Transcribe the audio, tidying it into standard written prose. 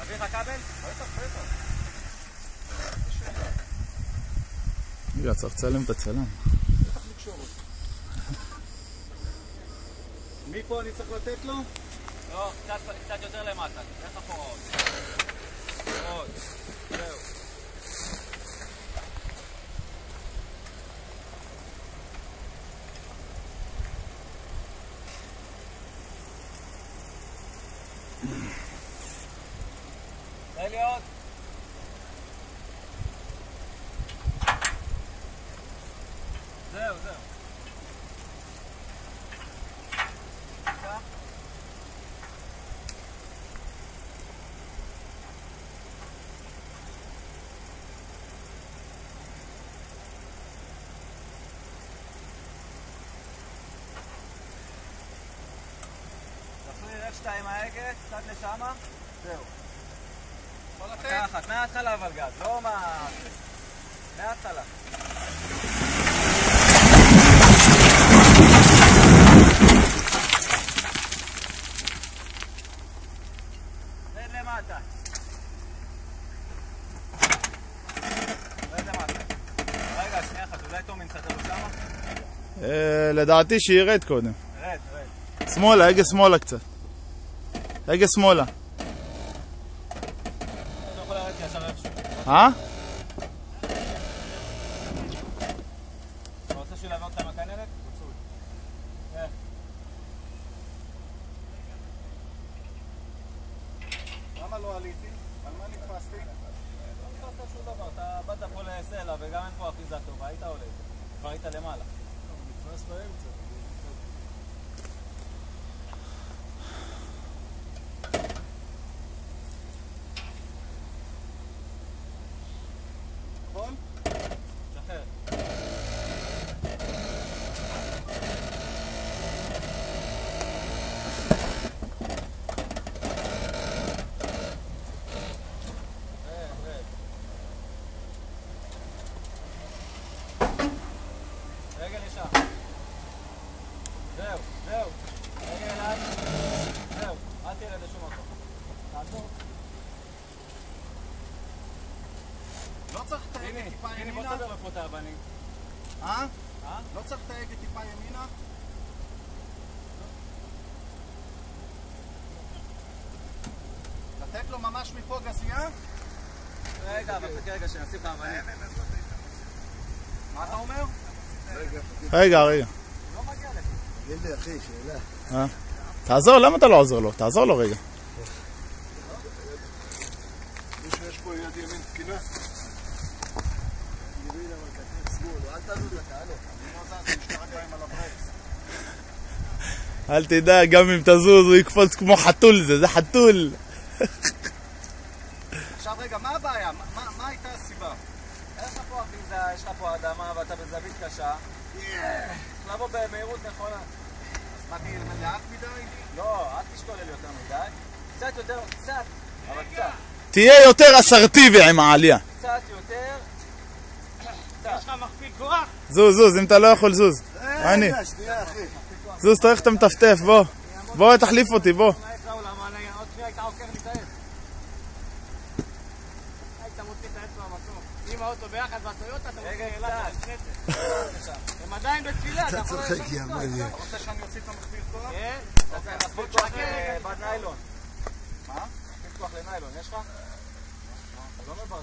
תביא לך כבל? בטח. רגע, צריך לצלם את הצלם. בטח לקשור אותו. מפה אני צריך לתת לו? לא, קצת יותר למטה. איך אחורה עוד? עוד. זהו. תן לי עוד. זהו. תפריד איך שאתה עם ההגה, קצת לשמה, זהו. ככה, מההתחלה אבל גז, לא מה... מההתחלה. רד למטה. רגע, שנייה אחת, אולי תומין סתר לו שמה? לדעתי שירד קודם. רד. שמאלה, הגה שמאלה קצת. הגה שמאלה. אתה יכול לרדת ישר איפשהו. אתה רוצה שהוא לעבור אותה מהכנרת? רצוי. למה לא עליתי? על מה נתפסתי? לא נתפסת שום דבר, אתה באת פה לסלע וגם אין פה אחיזה טובה, היית עולה. כבר היית למעלה. נתפס באמצע. נכון? שחרר. רגל ישר. זהו. רגל אליי. זהו. אל תרד לשום מקום. תעצור. לא צריך את ההגה טיפה הנה, בוא ימינה? תסדר לו פה את האבנים. לא צריך את ההגה טיפה ימינה? לתת לו ממש מפה גזייה? רגע, אבל חכה רגע שנשים את האבנים. מה אתה אומר? רגע. לא מגיע לך. תגיד לי אחי, שאלה. תעזור, למה אתה לא עוזר לו? תעזור לו רגע. מישהו יש פה יד ימין תקינה? ימין אבל כתף שמאל, אל תעזור לקהל. אני לא זז, משתי רגליים על הברקס. אל תדע, גם אם תזוז הוא יקפוץ כמו חתול, זה חתול. עכשיו רגע, מה הבעיה? מה הייתה הסיבה? יש לך פה אחיזה, יש לך פה אדמה ואתה בזווית קשה. צריך לבוא במהירות נכונה. אז מה תהיה לאט מדי? לא, אל תשתולל יותר מדי. קצת יותר, אבל קצת. תהיה יותר אסרטיבי עם העלייה. קצת יותר. יש לך מכפיל כוח? זוז, אם אתה לא יכול זוז. אני. שנייה אחי. זוז, תורך אתה מטפטף, בוא תחליף אותי, בוא. עוד שנייה היית עוקר לי את העץ. היית מוציא את העץ מהמקום. עם האוטו ביחד והטויוטה אתה מוציא קצת. הם עדיין בתפילה, אתה יכול צוחק, יא מניאק. אתה רוצה שאני אוציא את המכפיל כוח? כן? אתה צריך מכפיל כוח בד ניילון. מה? מכפיל כוח לניילון, יש לך? לא מברר